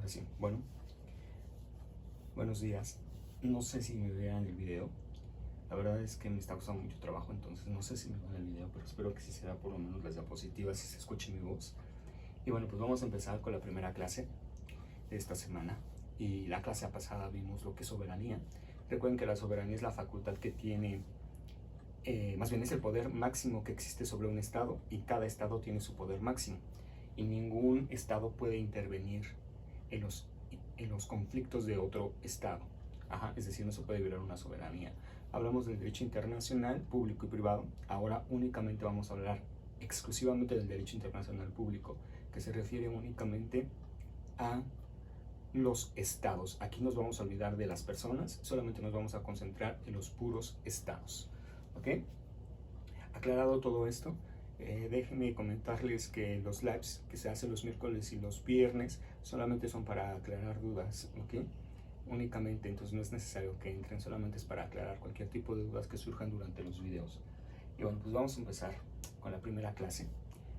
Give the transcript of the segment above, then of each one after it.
Ahora sí, bueno, buenos días. No sé si me vean el video. La verdad es que me está costando mucho trabajo, entonces no sé si me vean el video, pero espero que sí se vea por lo menos las diapositivas y se escuche mi voz. Y bueno, pues vamos a empezar con la primera clase de esta semana. Y la clase pasada vimos lo que es soberanía. Recuerden que la soberanía es la facultad que tiene, más bien es el poder máximo que existe sobre un estado, y cada estado tiene su poder máximo. Y ningún estado puede intervenir en los conflictos de otro estado. Es decir, no se puede violar una soberanía. Hablamos del derecho internacional, público y privado. Ahora únicamente vamos a hablar exclusivamente del derecho internacional público, que se refiere únicamente a los estados. Aquí nos vamos a olvidar de las personas, solamente nos vamos a concentrar en los puros estados. ¿Ok? Aclarado todo esto, déjenme comentarles que los lives que se hacen los miércoles y los viernes solamente son para aclarar dudas, ¿ok? Únicamente, entonces no es necesario que entren, solamente es para aclarar cualquier tipo de dudas que surjan durante los videos. Y bueno, pues vamos a empezar con la primera clase.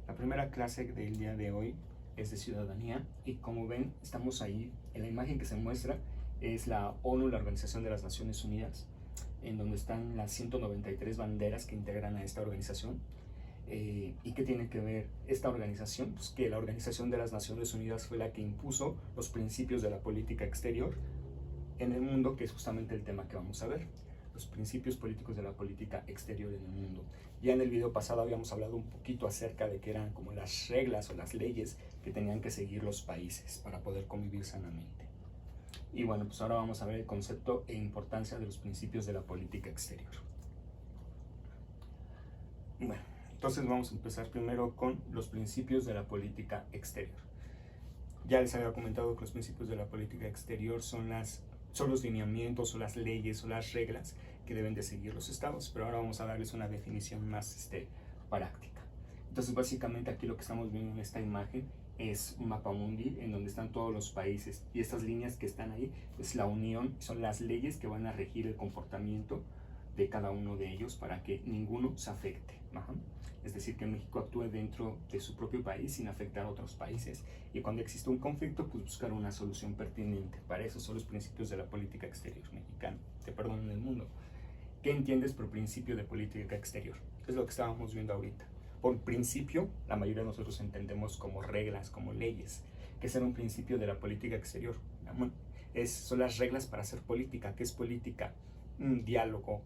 La primera clase del día de hoy es de ciudadanía, y como ven, estamos ahí, en la imagen que se muestra es la ONU, la Organización de las Naciones Unidas, en donde están las 193 banderas que integran a esta organización. ¿Y qué tiene que ver esta organización? Pues que la Organización de las Naciones Unidas fue la que impuso los principios de la política exterior en el mundo, que es justamente el tema que vamos a ver, los principios políticos de la política exterior en el mundo. Ya en el video pasado habíamos hablado un poquito acerca de que eran como las reglas o las leyes que tenían que seguir los países para poder convivir sanamente. Y bueno, pues ahora vamos a ver el concepto e importancia de los principios de la política exterior. Bueno, entonces vamos a empezar primero con los principios de la política exterior. Ya les había comentado que los principios de la política exterior son los lineamientos o las leyes o las reglas que deben de seguir los estados, pero ahora vamos a darles una definición más práctica. Entonces básicamente aquí lo que estamos viendo en esta imagen es un mapa mundi en donde están todos los países, y estas líneas que están ahí es la unión, son las leyes que van a regir el comportamiento de cada uno de ellos para que ninguno se afecte. Es decir, que México actúe dentro de su propio país sin afectar a otros países, y cuando existe un conflicto, pues buscar una solución pertinente. Para eso son los principios de la política exterior mexicana, en el mundo. ¿Qué entiendes por principio de política exterior? Es lo que estábamos viendo ahorita. Por principio, la mayoría de nosotros entendemos como reglas, como leyes. ¿Qué es un principio de la política exterior? Son las reglas para hacer política. ¿Qué es política? Un diálogo,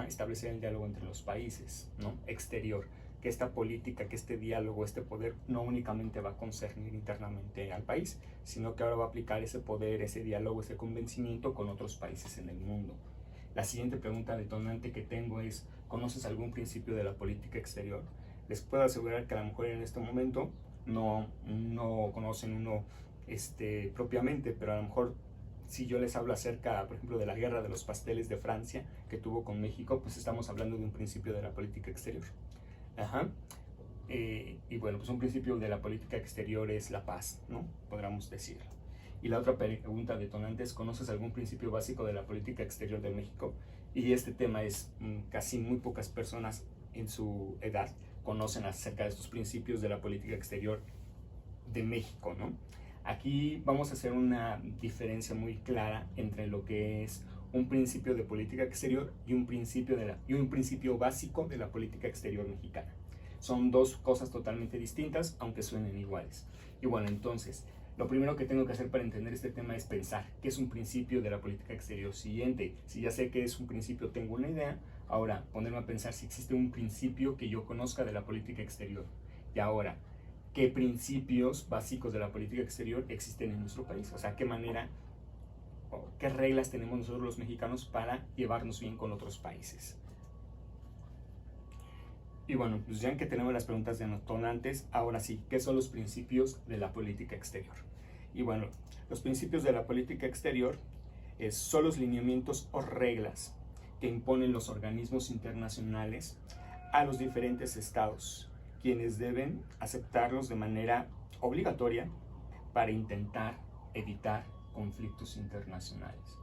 establecer el diálogo entre los países, ¿no? Exterior. Que esta política, que este diálogo, este poder no únicamente va a concernir internamente al país, sino que ahora va a aplicar ese poder, ese diálogo, ese convencimiento con otros países en el mundo. La siguiente pregunta detonante que tengo es: ¿conoces algún principio de la política exterior? Les puedo asegurar que a lo mejor en este momento no conocen uno propiamente, pero a lo mejor si yo les hablo acerca, por ejemplo, de la guerra de los pasteles de Francia que tuvo con México, pues estamos hablando de un principio de la política exterior. Y bueno, pues un principio de la política exterior es la paz, ¿no? Podríamos decirlo. Y la otra pregunta detonante es: ¿conoces algún principio básico de la política exterior de México? Y este tema es casi muy pocas personas en su edad conocen acerca de estos principios de la política exterior de México, ¿no? Aquí vamos a hacer una diferencia muy clara entre lo que es un principio de política exterior y un principio básico de la política exterior mexicana. Son dos cosas totalmente distintas, aunque suenen iguales. Y bueno, entonces, lo primero que tengo que hacer para entender este tema es pensar qué es un principio de la política exterior. Siguiente, si ya sé qué es un principio, tengo una idea. Ahora, ponerme a pensar si existe un principio que yo conozca de la política exterior. Y ahora, ¿qué principios básicos de la política exterior existen en nuestro país? O sea, ¿qué manera o qué reglas tenemos nosotros los mexicanos para llevarnos bien con otros países? Y bueno, pues ya que tenemos las preguntas detonantes, ahora sí, ¿qué son los principios de la política exterior? Y bueno, los principios de la política exterior son los lineamientos o reglas que imponen los organismos internacionales a los diferentes estados, quienes deben aceptarlos de manera obligatoria para intentar evitar conflictos internacionales.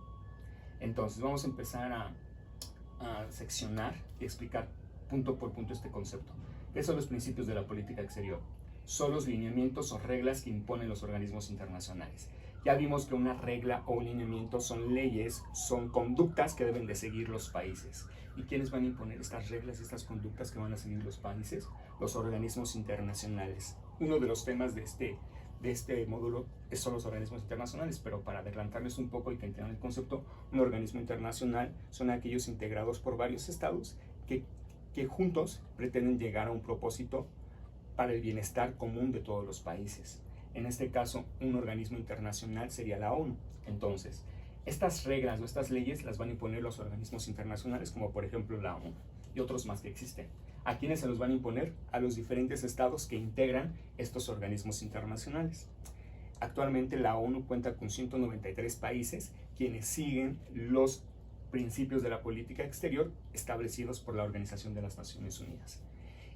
Entonces vamos a empezar a seccionar y explicar punto por punto este concepto. ¿Qué son los principios de la política exterior? Son los lineamientos o reglas que imponen los organismos internacionales. Ya vimos que una regla o un lineamiento son leyes, son conductas que deben de seguir los países. ¿Y quiénes van a imponer estas reglas y estas conductas que van a seguir los países? Los organismos internacionales. Uno de los temas de este módulo son los organismos internacionales, pero para adelantarles un poco y que entiendan el concepto, un organismo internacional son aquellos integrados por varios estados que juntos pretenden llegar a un propósito para el bienestar común de todos los países. En este caso, un organismo internacional sería la ONU. Entonces, estas reglas o estas leyes las van a imponer los organismos internacionales, como por ejemplo la ONU y otros más que existen. ¿A quiénes se los van a imponer? A los diferentes estados que integran estos organismos internacionales. Actualmente la ONU cuenta con 193 países quienes siguen los principios de la política exterior establecidos por la Organización de las Naciones Unidas.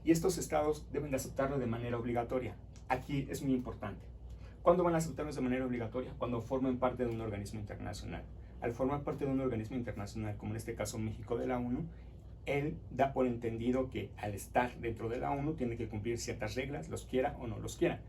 Y estos estados deben de aceptarlo de manera obligatoria. Aquí es muy importante. ¿Cuándo van a aceptarlos de manera obligatoria? Cuando formen parte de un organismo internacional. Al formar parte de un organismo internacional, como en este caso México de la ONU, él da por entendido que al estar dentro de la ONU tiene que cumplir ciertas reglas, los quiera o no los quiera.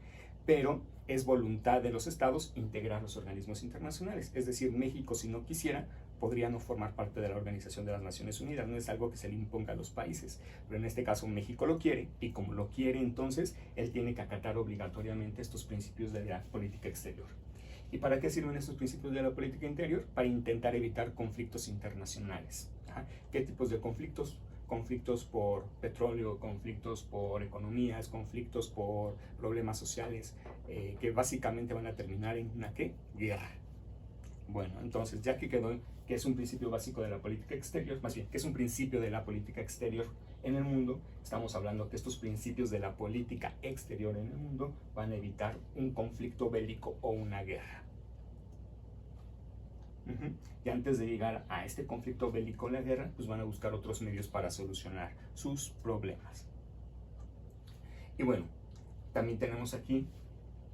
Pero es voluntad de los estados integrar los organismos internacionales. Es decir, México, si no quisiera, podría no formar parte de la Organización de las Naciones Unidas. No es algo que se le imponga a los países. Pero en este caso México lo quiere, y como lo quiere, entonces él tiene que acatar obligatoriamente estos principios de la política exterior. ¿Y para qué sirven estos principios de la política interior? Para intentar evitar conflictos internacionales. ¿Qué tipos de conflictos? Conflictos por petróleo, conflictos por economías, conflictos por problemas sociales, que básicamente van a terminar en una ¿qué? Guerra. Bueno, entonces ya que quedó que es un principio básico de la política exterior, más bien que es un principio de la política exterior en el mundo, estamos hablando que estos principios de la política exterior en el mundo van a evitar un conflicto bélico o una guerra. Y antes de llegar a este conflicto bélico o la guerra, pues van a buscar otros medios para solucionar sus problemas. Y bueno, también tenemos aquí,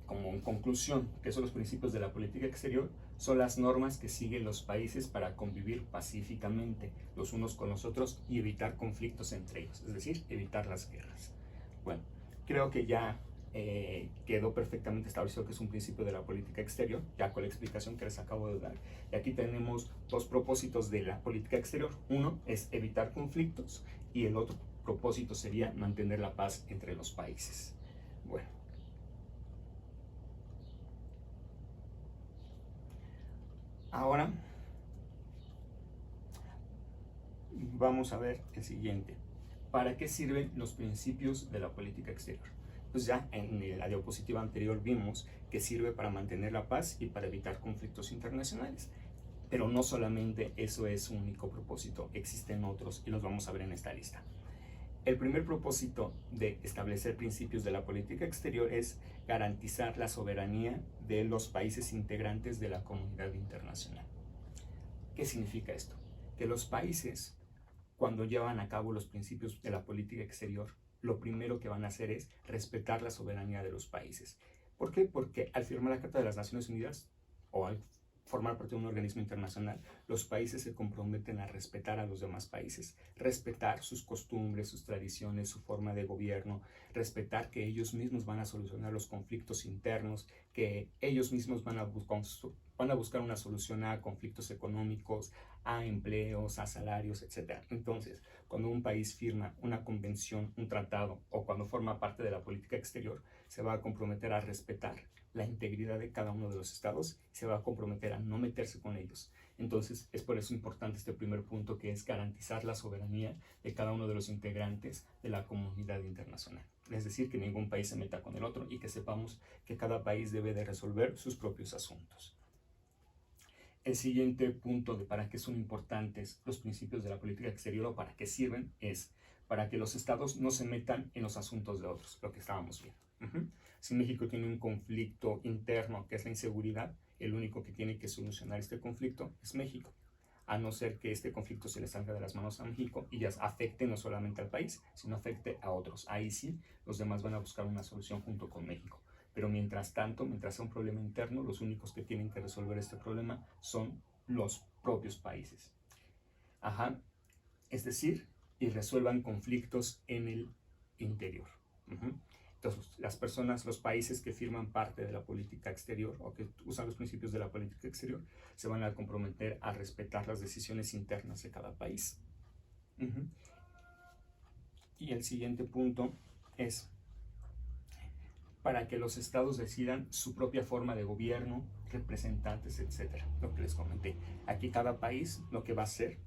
como en conclusión, que son los principios de la política exterior, son las normas que siguen los países para convivir pacíficamente los unos con los otros y evitar conflictos entre ellos, es decir, evitar las guerras. Bueno, creo que ya quedó perfectamente establecido que es un principio de la política exterior, ya con la explicación que les acabo de dar. Y aquí tenemos dos propósitos de la política exterior. Uno es evitar conflictos y el otro propósito sería mantener la paz entre los países. Bueno. Ahora vamos a ver el siguiente. ¿Para qué sirven los principios de la política exterior? Pues ya en la diapositiva anterior vimos que sirve para mantener la paz y para evitar conflictos internacionales. Pero no solamente eso es su único propósito, existen otros y los vamos a ver en esta lista. El primer propósito de establecer principios de la política exterior es garantizar la soberanía de los países integrantes de la comunidad internacional. ¿Qué significa esto? Que los países, cuando llevan a cabo los principios de la política exterior, lo primero que van a hacer es respetar la soberanía de los países. ¿Por qué? Porque al firmar la Carta de las Naciones Unidas o al formar parte de un organismo internacional, los países se comprometen a respetar a los demás países, respetar sus costumbres, sus tradiciones, su forma de gobierno, respetar que ellos mismos van a solucionar los conflictos internos, que ellos mismos van a buscar una solución a conflictos económicos, a empleos, a salarios, etc. Entonces, cuando un país firma una convención, un tratado, o cuando forma parte de la política exterior, se va a comprometer a respetar la integridad de cada uno de los estados y se va a comprometer a no meterse con ellos. Entonces, es por eso importante este primer punto, que es garantizar la soberanía de cada uno de los integrantes de la comunidad internacional. Es decir, que ningún país se meta con el otro y que sepamos que cada país debe de resolver sus propios asuntos. El siguiente punto de para qué son importantes los principios de la política exterior o para qué sirven es para que los estados no se metan en los asuntos de otros, lo que estábamos viendo. Si México tiene un conflicto interno que es la inseguridad, el único que tiene que solucionar este conflicto es México, a no ser que este conflicto se le salga de las manos a México y ya afecte no solamente al país, sino afecte a otros. Ahí sí, los demás van a buscar una solución junto con México. Pero mientras tanto, mientras sea un problema interno, los únicos que tienen que resolver este problema son los propios países. Es decir, y resuelvan conflictos en el interior. Entonces, las personas, los países que firman parte de la política exterior o que usan los principios de la política exterior se van a comprometer a respetar las decisiones internas de cada país. Y el siguiente punto es para que los estados decidan su propia forma de gobierno, representantes, etcétera. Lo que les comenté. Aquí cada país lo que va a hacer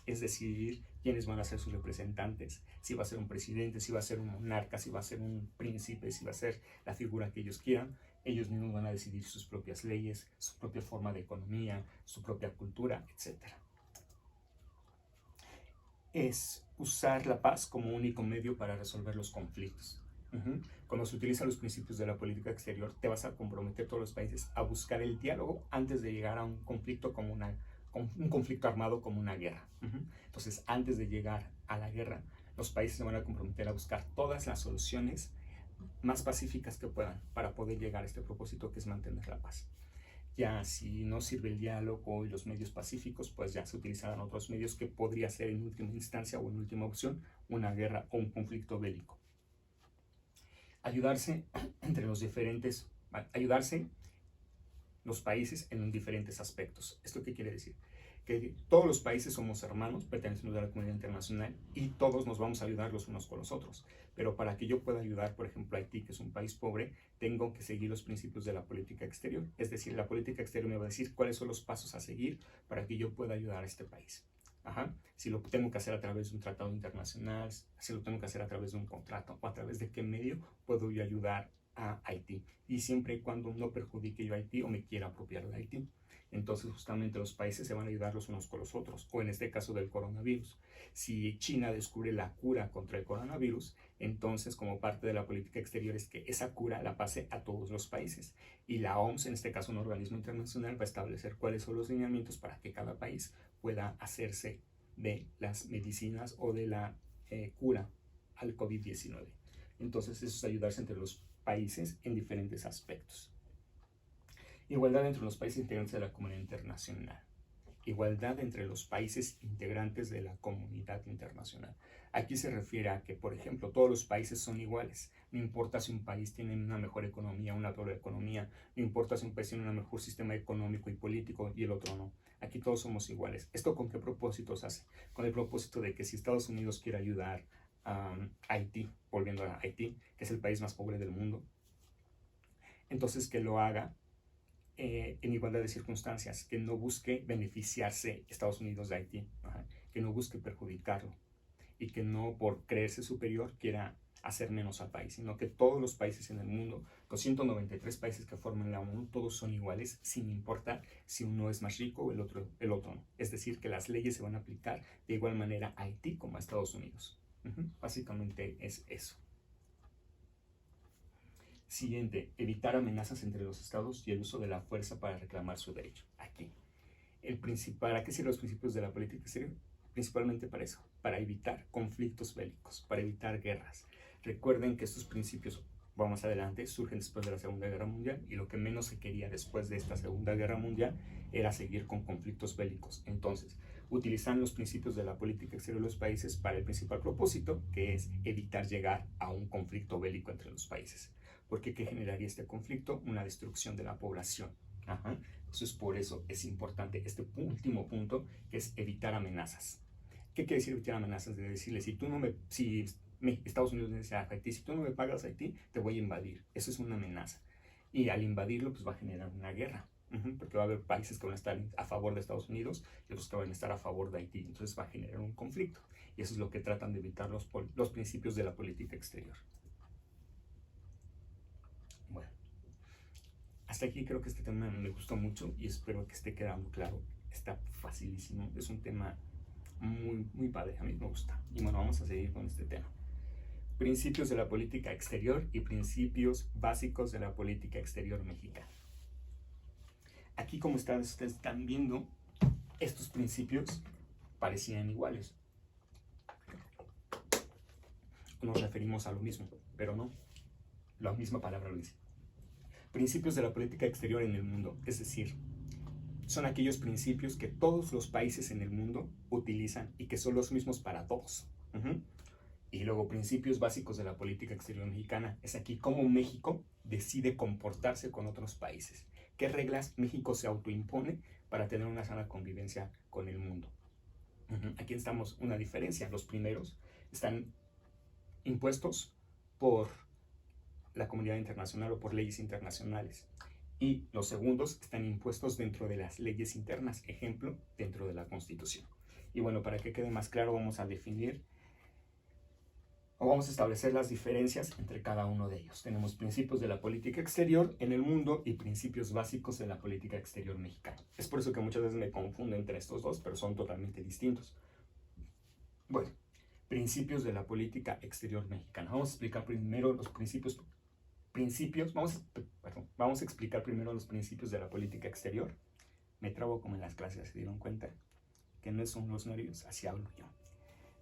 es decidir quiénes van a ser sus representantes, si va a ser un presidente, si va a ser un monarca, si va a ser un príncipe, si va a ser la figura que ellos quieran. Ellos mismos van a decidir sus propias leyes, su propia forma de economía, su propia cultura, etcétera. Es usar la paz como único medio para resolver los conflictos. Cuando se utilizan los principios de la política exterior, te vas a comprometer todos los países a buscar el diálogo antes de llegar a un conflicto como un conflicto armado como una guerra. Entonces, antes de llegar a la guerra, los países se van a comprometer a buscar todas las soluciones más pacíficas que puedan para poder llegar a este propósito que es mantener la paz. Ya si no sirve el diálogo y los medios pacíficos, pues ya se utilizarán otros medios que podría ser en última instancia o en última opción una guerra o un conflicto bélico. Ayudarse los países en diferentes aspectos. ¿Esto qué quiere decir? Que todos los países somos hermanos, pertenecemos a la comunidad internacional y todos nos vamos a ayudar los unos con los otros. Pero para que yo pueda ayudar, por ejemplo, a Haití, que es un país pobre, tengo que seguir los principios de la política exterior. Es decir, la política exterior me va a decir cuáles son los pasos a seguir para que yo pueda ayudar a este país. Si lo tengo que hacer a través de un tratado internacional, si lo tengo que hacer a través de un contrato o a través de qué medio puedo yo ayudar a Haití, y siempre y cuando no perjudique yo a Haití o me quiera apropiar de Haití. Entonces justamente los países se van a ayudar los unos con los otros, o en este caso del coronavirus. Si China descubre la cura contra el coronavirus, entonces como parte de la política exterior es que esa cura la pase a todos los países, y la OMS, en este caso un organismo internacional, va a establecer cuáles son los lineamientos para que cada país pueda hacerse de las medicinas o de la cura al COVID-19. Entonces eso es ayudarse entre los países en diferentes aspectos. Igualdad entre los países integrantes de la comunidad internacional. Igualdad entre los países integrantes de la comunidad internacional. Aquí se refiere a que, por ejemplo, todos los países son iguales. No importa si un país tiene una mejor economía, una peor economía. No importa si un país tiene un mejor sistema económico y político y el otro no. Aquí todos somos iguales. ¿Esto con qué propósito se hace? Con el propósito de que si Estados Unidos quiere ayudar a Haití, volviendo a Haití, que es el país más pobre del mundo, entonces que lo haga en igualdad de circunstancias, que no busque beneficiarse Estados Unidos de Haití, que no busque perjudicarlo y que no por creerse superior quiera hacer menos al país, sino que todos los países en el mundo, los 193 países que forman la ONU, todos son iguales sin importar si uno es más rico o el otro no. Es decir, que las leyes se van a aplicar de igual manera a Haití como a Estados Unidos. Básicamente es eso. Siguiente, evitar amenazas entre los estados y el uso de la fuerza para reclamar su derecho. Aquí, ¿para qué sirven los principios de la política exterior? Principalmente para eso, para evitar conflictos bélicos, para evitar guerras. Recuerden que estos principios, vamos adelante, surgen después de la Segunda Guerra Mundial, y lo que menos se quería después de esta Segunda Guerra Mundial era seguir con conflictos bélicos. Entonces, utilizan los principios de la política exterior de los países para el principal propósito, que es evitar llegar a un conflicto bélico entre los países. Porque ¿qué generaría este conflicto? Una destrucción de la población. Entonces, por eso es importante este último punto, que es evitar amenazas. ¿Qué quiere decir evitar amenazas? De decirle, Estados Unidos dice a Haití, si tú no me pagas a Haití, te voy a invadir. Eso es una amenaza. Y al invadirlo, pues va a generar una guerra. Porque va a haber países que van a estar a favor de Estados Unidos y otros que van a estar a favor de Haití. Entonces va a generar un conflicto. Y eso es lo que tratan de evitar los principios de la política exterior. Bueno, hasta aquí creo que este tema me gustó mucho y espero que esté quedando claro. Está facilísimo, es un tema muy, muy padre, a mí me gusta. Y bueno, vamos a seguir con este tema. Principios de la política exterior y principios básicos de la política exterior mexicana. Aquí, como ustedes están viendo, estos principios parecían iguales. Nos referimos a lo mismo, pero no. La misma palabra lo dice. Principios de la política exterior en el mundo, es decir, son aquellos principios que todos los países en el mundo utilizan y que son los mismos para todos. Y luego principios básicos de la política exterior mexicana. Es aquí cómo México decide comportarse con otros países. ¿Qué reglas México se autoimpone para tener una sana convivencia con el mundo? Aquí estamos una diferencia. Los primeros están impuestos por la comunidad internacional o por leyes internacionales. Y los segundos están impuestos dentro de las leyes internas, ejemplo, dentro de la Constitución. Y bueno, para que quede más claro, vamos a definir o vamos a establecer las diferencias entre cada uno de ellos. Tenemos principios de la política exterior en el mundo y principios básicos de la política exterior mexicana. Es por eso que muchas veces me confundo entre estos dos, pero son totalmente distintos. Bueno, principios de la política exterior mexicana. Vamos a explicar primero los principios. Vamos a explicar primero los principios de la política exterior. Me trabo como en las clases, ¿se dieron cuenta? Que no son los nervios, así hablo yo.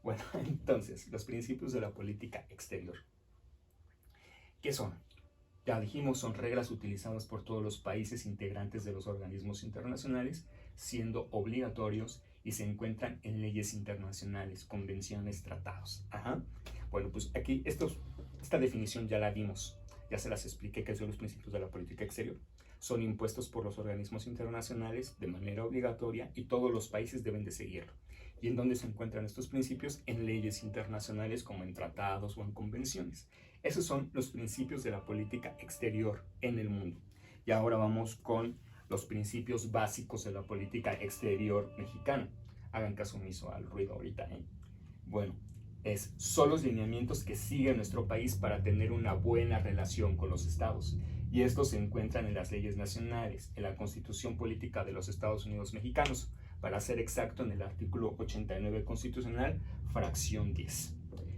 Bueno, entonces, los principios de la política exterior. ¿Qué son? Ya dijimos, son reglas utilizadas por todos los países integrantes de los organismos internacionales, siendo obligatorios y se encuentran en leyes internacionales, convenciones, tratados. Bueno, pues aquí esta definición ya la vimos. Ya se las expliqué qué son los principios de la política exterior. Son impuestos por los organismos internacionales de manera obligatoria y todos los países deben de seguirlo. ¿Y en dónde se encuentran estos principios? En leyes internacionales como en tratados o en convenciones. Esos son los principios de la política exterior en el mundo. Y ahora vamos con los principios básicos de la política exterior mexicana. Hagan caso omiso al ruido ahorita, ¿eh? Bueno, son los lineamientos que sigue nuestro país para tener una buena relación con los estados. Y estos se encuentran en las leyes nacionales, en la Constitución Política de los Estados Unidos Mexicanos, para ser exacto en el artículo 89 constitucional, fracción 10.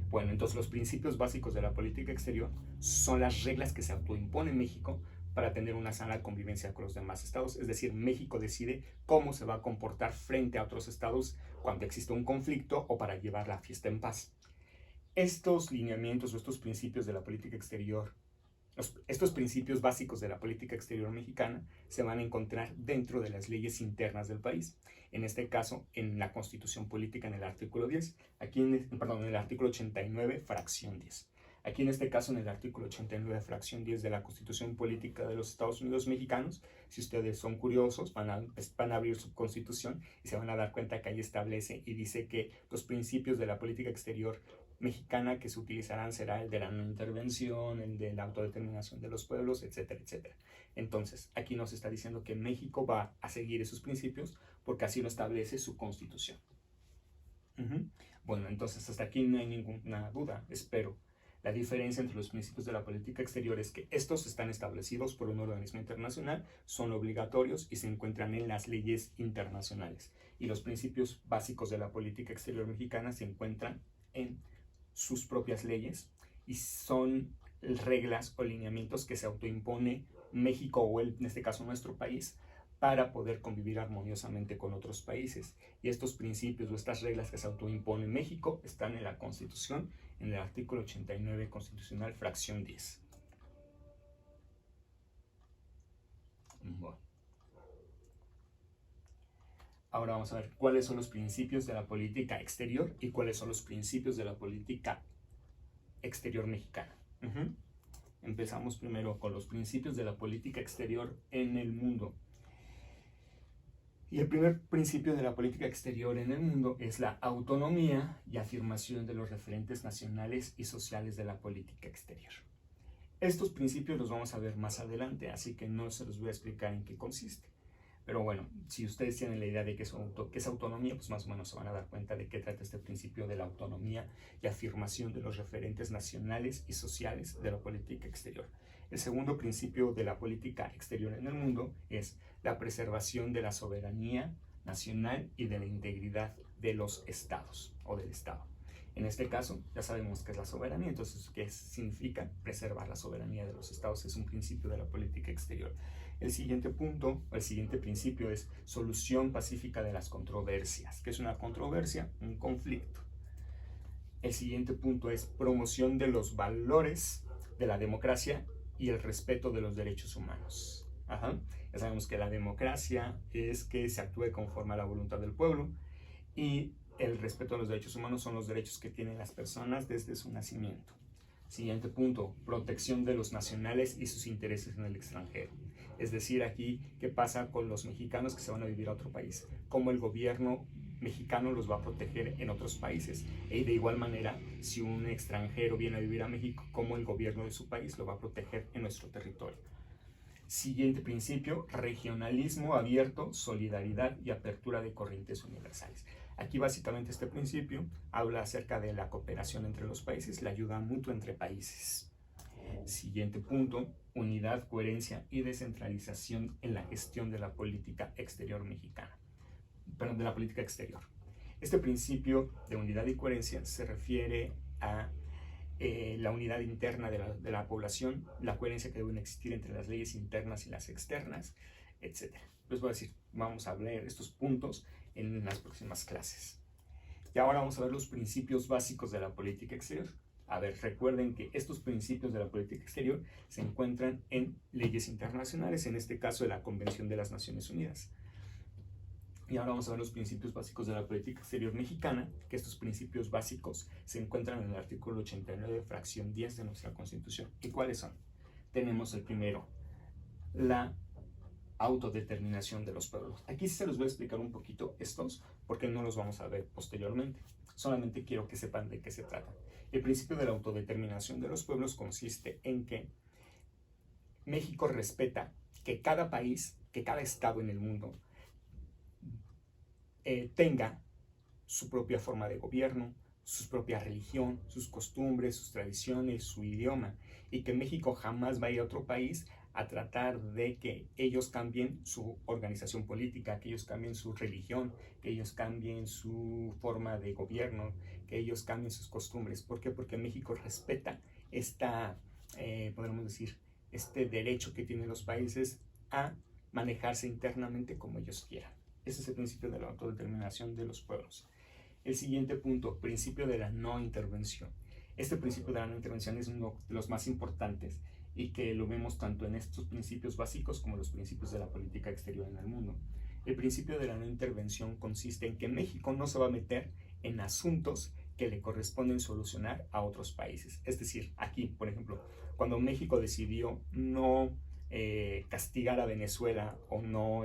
Bueno, entonces los principios básicos de la política exterior son las reglas que se autoimpone México para tener una sana convivencia con los demás estados. Es decir, México decide cómo se va a comportar frente a otros estados cuando existe un conflicto o para llevar la fiesta en paz. Estos lineamientos o estos principios de la política exterior, estos principios básicos de la política exterior mexicana se van a encontrar dentro de las leyes internas del país. En este caso, en la Constitución Política, en el artículo 10, en el artículo 89, fracción 10. Aquí en este caso, en el artículo 89, fracción 10 de la Constitución Política de los Estados Unidos Mexicanos, si ustedes son curiosos, van a abrir su Constitución y se van a dar cuenta que ahí establece y dice que los principios de la política exterior mexicana que se utilizarán será el de la no intervención, el de la autodeterminación de los pueblos, etcétera, etcétera. Entonces, aquí nos está diciendo que México va a seguir esos principios porque así lo establece su Constitución. Bueno, entonces hasta aquí no hay ninguna duda, espero. La diferencia entre los principios de la política exterior es que estos están establecidos por un organismo internacional, son obligatorios y se encuentran en las leyes internacionales. Y los principios básicos de la política exterior mexicana se encuentran en sus propias leyes y son reglas o lineamientos que se autoimpone México o en este caso nuestro país para poder convivir armoniosamente con otros países. Y estos principios o estas reglas que se autoimpone México están en la Constitución, en el artículo 89 constitucional, fracción 10. Bueno. Ahora vamos a ver cuáles son los principios de la política exterior y cuáles son los principios de la política exterior mexicana. Empezamos primero con los principios de la política exterior en el mundo. Y el primer principio de la política exterior en el mundo es la autonomía y afirmación de los referentes nacionales y sociales de la política exterior. Estos principios los vamos a ver más adelante, así que no se los voy a explicar en qué consiste. Pero bueno, si ustedes tienen la idea de qué es autonomía, pues más o menos se van a dar cuenta de qué trata este principio de la autonomía y afirmación de los referentes nacionales y sociales de la política exterior. El segundo principio de la política exterior en el mundo es la preservación de la soberanía nacional y de la integridad de los estados o del estado. En este caso, ya sabemos qué es la soberanía, entonces, ¿qué significa preservar la soberanía de los estados? Es un principio de la política exterior. El siguiente punto, o el siguiente principio es solución pacífica de las controversias. ¿Qué es una controversia? Un conflicto. El siguiente punto es promoción de los valores de la democracia y el respeto de los derechos humanos. Ya sabemos que la democracia es que se actúe conforme a la voluntad del pueblo y el respeto a los derechos humanos son los derechos que tienen las personas desde su nacimiento. Siguiente punto, protección de los nacionales y sus intereses en el extranjero. Es decir, aquí, ¿qué pasa con los mexicanos que se van a vivir a otro país? ¿Cómo el gobierno mexicano los va a proteger en otros países? Y de igual manera, si un extranjero viene a vivir a México, ¿cómo el gobierno de su país lo va a proteger en nuestro territorio? Siguiente principio, regionalismo abierto, solidaridad y apertura de corrientes universales. Aquí básicamente este principio habla acerca de la cooperación entre los países, la ayuda mutua entre países. Siguiente punto, unidad, coherencia y descentralización en la gestión de la política exterior mexicana. Perdón, de la política exterior. Este principio de unidad y coherencia se refiere a la unidad interna de la población, la coherencia que deben existir entre las leyes internas y las externas, etc. Les voy a decir, vamos a ver estos puntos en las próximas clases. Y ahora vamos a ver los principios básicos de la política exterior. A ver, recuerden que estos principios de la política exterior se encuentran en leyes internacionales, en este caso de la Convención de las Naciones Unidas. Y ahora vamos a ver los principios básicos de la política exterior mexicana, que estos principios básicos se encuentran en el artículo 89, fracción 10 de nuestra Constitución. ¿Y cuáles son? Tenemos el primero, la autodeterminación de los pueblos. Aquí sí se los voy a explicar un poquito estos, porque no los vamos a ver posteriormente. Solamente quiero que sepan de qué se trata. El principio de la autodeterminación de los pueblos consiste en que México respeta que cada país, que cada estado en el mundo tenga su propia forma de gobierno, su propia religión, sus costumbres, sus tradiciones, su idioma, y que México jamás va a ir a otro país a tratar de que ellos cambien su organización política, que ellos cambien su religión, que ellos cambien su forma de gobierno, que ellos cambien sus costumbres. ¿Por qué? Porque México respeta podríamos decir, este derecho que tienen los países a manejarse internamente como ellos quieran. Ese es el principio de la autodeterminación de los pueblos. El siguiente punto, principio de la no intervención. Este principio de la no intervención es uno de los más importantes y que lo vemos tanto en estos principios básicos como en los principios de la política exterior en el mundo. El principio de la no intervención consiste en que México no se va a meter en asuntos que le corresponden solucionar a otros países. Es decir, aquí, por ejemplo, cuando México decidió no castigar a Venezuela o no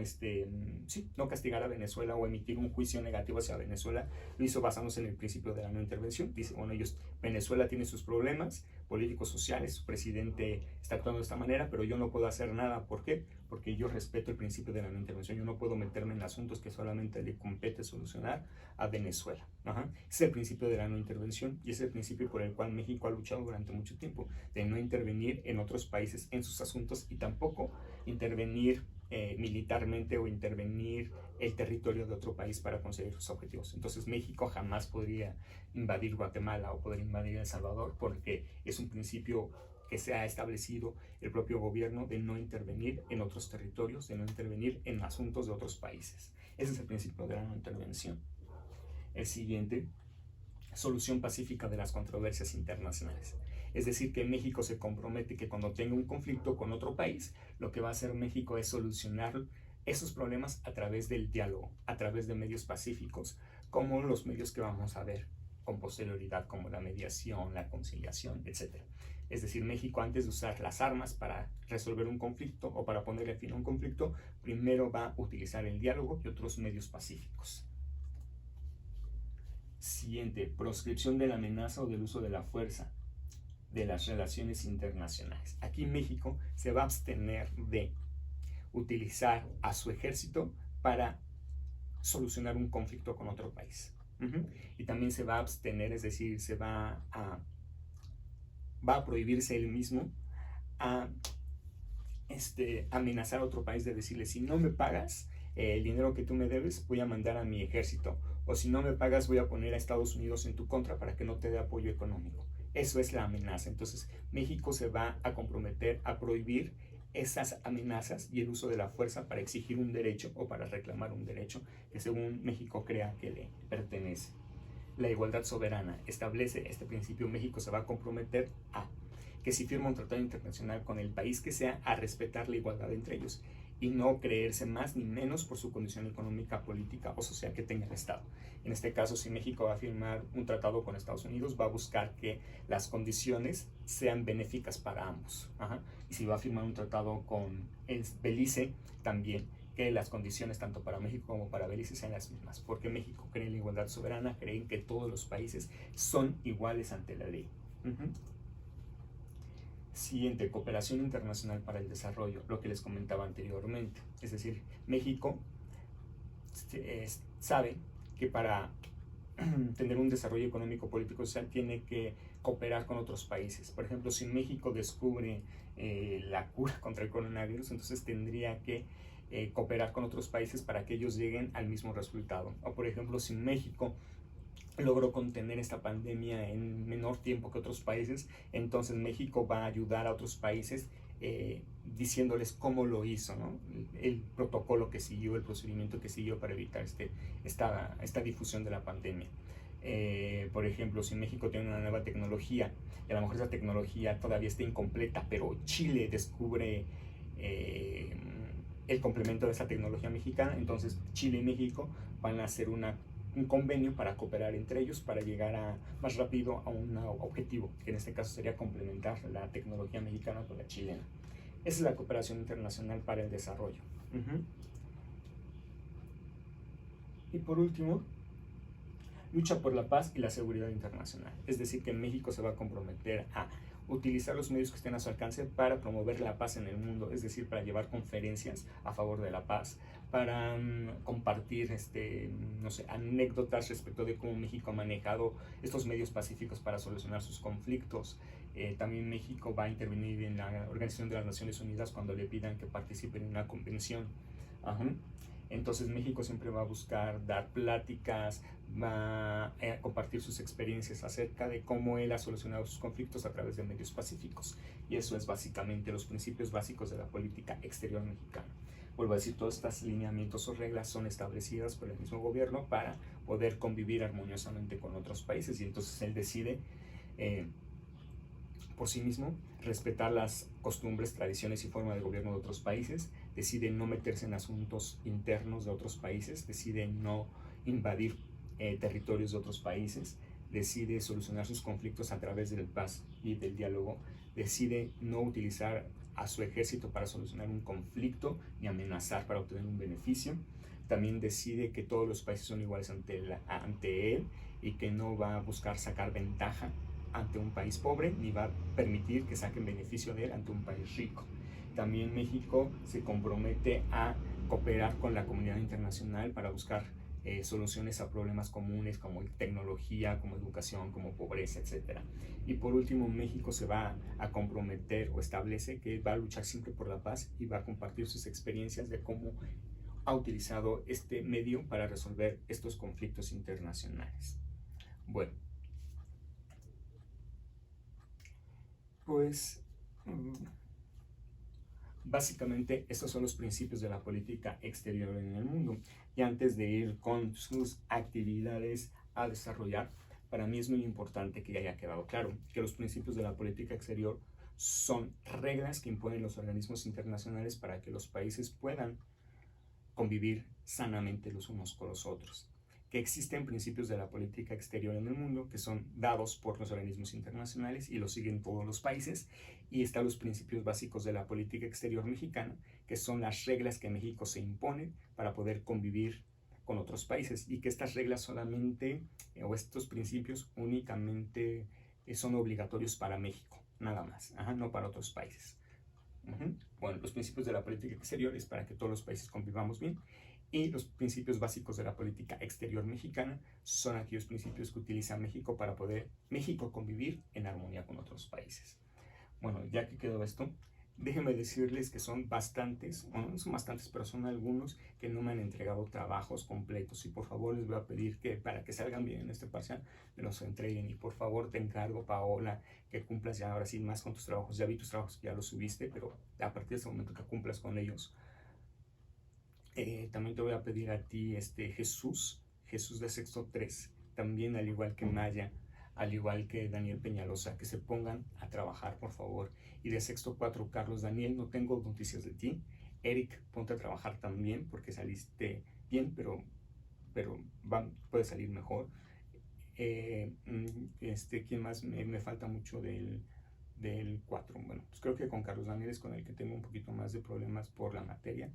castigar a Venezuela o emitir un juicio negativo hacia Venezuela, lo hizo basándose en el principio de la no intervención. Dice, bueno, Venezuela tiene sus problemas políticos, sociales, su presidente está actuando de esta manera, pero yo no puedo hacer nada. ¿Por qué? Porque yo respeto el principio de la no intervención. Yo no puedo meterme en asuntos que solamente le compete solucionar a Venezuela. Ese es el principio de la no intervención y es el principio por el cual México ha luchado durante mucho tiempo, de no intervenir en otros países en sus asuntos y tampoco intervenir militarmente o intervenir el territorio de otro país para conseguir sus objetivos. Entonces México jamás podría invadir Guatemala o poder invadir El Salvador, porque es un principio que se ha establecido el propio gobierno de no intervenir en otros territorios, de no intervenir en asuntos de otros países. Ese es el principio de la no intervención. El siguiente, solución pacífica de las controversias internacionales. Es decir, que México se compromete que cuando tenga un conflicto con otro país, lo que va a hacer México es solucionar esos problemas a través del diálogo, a través de medios pacíficos, como los medios que vamos a ver con posterioridad, como la mediación, la conciliación, etc. Es decir, México, antes de usar las armas para resolver un conflicto o para ponerle fin a un conflicto, primero va a utilizar el diálogo y otros medios pacíficos. Siguiente, proscripción de la amenaza o del uso de la fuerza de las relaciones internacionales. Aquí México se va a abstener de utilizar a su ejército para solucionar un conflicto con otro país. Y también se va a abstener, es decir, va a prohibirse él mismo a amenazar a otro país de decirle, si no me pagas el dinero que tú me debes, voy a mandar a mi ejército, o si no me pagas, voy a poner a Estados Unidos en tu contra para que no te dé apoyo económico. Eso es la amenaza. Entonces México se va a comprometer a prohibir esas amenazas y el uso de la fuerza para exigir un derecho o para reclamar un derecho que según México crea que le pertenece. La igualdad soberana establece este principio. México se va a comprometer a que si firma un tratado internacional con el país que sea, a respetar la igualdad entre ellos y no creerse más ni menos por su condición económica, política o social que tenga el Estado. En este caso, si México va a firmar un tratado con Estados Unidos, va a buscar que las condiciones sean benéficas para ambos. Ajá. Y si va a firmar un tratado con Belice, también que las condiciones tanto para México como para Belice sean las mismas, porque México cree en la igualdad soberana, creen que todos los países son iguales ante la ley. Siguiente, cooperación internacional para el desarrollo, lo que les comentaba anteriormente. Es decir, México sabe que para tener un desarrollo económico, político, social, tiene que cooperar con otros países. Por ejemplo, si México descubre la cura contra el coronavirus, entonces tendría que cooperar con otros países para que ellos lleguen al mismo resultado. O por ejemplo, si México logró contener esta pandemia en menor tiempo que otros países, entonces México va a ayudar a otros países diciéndoles cómo lo hizo, ¿no? El protocolo que siguió, el procedimiento que siguió para evitar esta difusión de la pandemia. Por ejemplo, si México tiene una nueva tecnología y a lo mejor esa tecnología todavía está incompleta, pero Chile descubre el complemento de esa tecnología mexicana, entonces Chile y México van a hacer un convenio para cooperar entre ellos para llegar más rápido a un objetivo, que en este caso sería complementar la tecnología mexicana con la chilena. Esa es la cooperación internacional para el desarrollo. Y por último, lucha por la paz y la seguridad internacional. Es decir, que México se va a comprometer a utilizar los medios que estén a su alcance para promover la paz en el mundo, es decir, para llevar conferencias a favor de la paz, para compartir no sé, anécdotas respecto de cómo México ha manejado estos medios pacíficos para solucionar sus conflictos. También México va a intervenir en la Organización de las Naciones Unidas cuando le pidan que participe en una convención. Entonces México siempre va a buscar dar pláticas, va a compartir sus experiencias acerca de cómo él ha solucionado sus conflictos a través de medios pacíficos. Y eso es básicamente los principios básicos de la política exterior mexicana. Vuelvo a decir, todos estos lineamientos o reglas son establecidas por el mismo gobierno para poder convivir armoniosamente con otros países, y entonces él decide por sí mismo respetar las costumbres, tradiciones y forma de gobierno de otros países, decide no meterse en asuntos internos de otros países, decide no invadir territorios de otros países, decide solucionar sus conflictos a través del paz y del diálogo, decide no utilizar a su ejército para solucionar un conflicto ni amenazar para obtener un beneficio. También decide que todos los países son iguales ante él y que no va a buscar sacar ventaja ante un país pobre, ni va a permitir que saquen beneficio de él ante un país rico. También México se compromete a cooperar con la comunidad internacional para buscar soluciones a problemas comunes como tecnología, como educación, como pobreza, etc. Y por último, México se va a comprometer o establece que va a luchar siempre por la paz y va a compartir sus experiencias de cómo ha utilizado este medio para resolver estos conflictos internacionales. Bueno, pues básicamente estos son los principios de la política exterior en el mundo. Y antes de ir con sus actividades a desarrollar, para mí es muy importante que haya quedado claro que los principios de la política exterior son reglas que imponen los organismos internacionales para que los países puedan convivir sanamente los unos con los otros. Que existen principios de la política exterior en el mundo que son dados por los organismos internacionales y los siguen todos los países, y están los principios básicos de la política exterior mexicana, que son las reglas que México se impone para poder convivir con otros países, y que estas reglas solamente o estos principios únicamente son obligatorios para México, nada más, no para otros países. Bueno, los principios de la política exterior es para que todos los países convivamos bien, y los principios básicos de la política exterior mexicana son aquellos principios que utiliza México para poder México convivir en armonía con otros países. Bueno, ya que quedó esto, déjenme decirles que son bastantes, bueno, no son bastantes, pero son algunos que no me han entregado trabajos completos, y por favor les voy a pedir que para que salgan bien en este parcial me los entreguen. Y por favor te encargo, Paola, que cumplas ya ahora sí más con tus trabajos. Ya vi tus trabajos que ya los subiste, pero a partir de ese momento que cumplas con ellos. También te voy a pedir a ti, Jesús de sexto 3, también al igual que Maya, al igual que Daniel Peñalosa, que se pongan a trabajar, por favor. Y de sexto 4, Carlos Daniel, no tengo noticias de ti. Eric, ponte a trabajar también porque saliste bien, pero puede salir mejor. ¿Quién más? Me falta mucho del 4. Bueno, pues creo que con Carlos Daniel es con el que tengo un poquito más de problemas por la materia.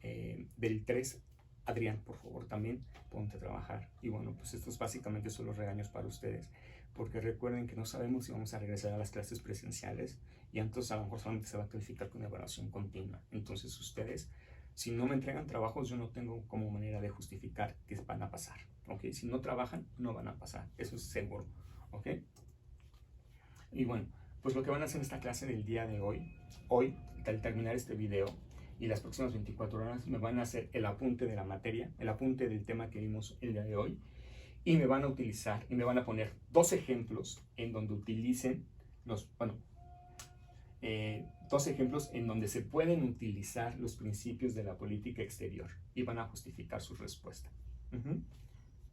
Del 3, Adrián, por favor, también ponte a trabajar. Y bueno, pues estos básicamente son los regaños para ustedes, porque recuerden que no sabemos si vamos a regresar a las clases presenciales y entonces a lo mejor solamente se va a calificar con evaluación continua. Entonces ustedes, si no me entregan trabajos, yo no tengo como manera de justificar que van a pasar, ¿ok? Si no trabajan, no van a pasar, eso es seguro, ¿ok? Y bueno, pues lo que van a hacer en esta clase del día de hoy, al terminar este video y las próximas 24 horas, me van a hacer el apunte de la materia, el apunte del tema que vimos el día de hoy, y me van a utilizar y me van a poner 2 ejemplos en donde utilicen dos ejemplos en donde se pueden utilizar los principios de la política exterior y van a justificar su respuesta.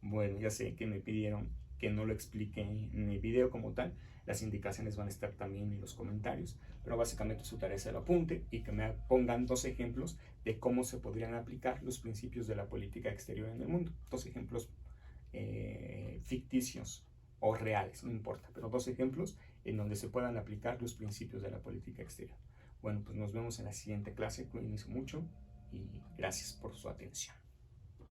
Bueno, ya sé que me pidieron que no lo explique en el video como tal, las indicaciones van a estar también en los comentarios, pero básicamente su tarea es el apunte y que me pongan 2 ejemplos de cómo se podrían aplicar los principios de la política exterior en el mundo. 2 ejemplos ficticios o reales, no importa, pero 2 ejemplos en donde se puedan aplicar los principios de la política exterior. Bueno, pues nos vemos en la siguiente clase, cuídense mucho y gracias por su atención.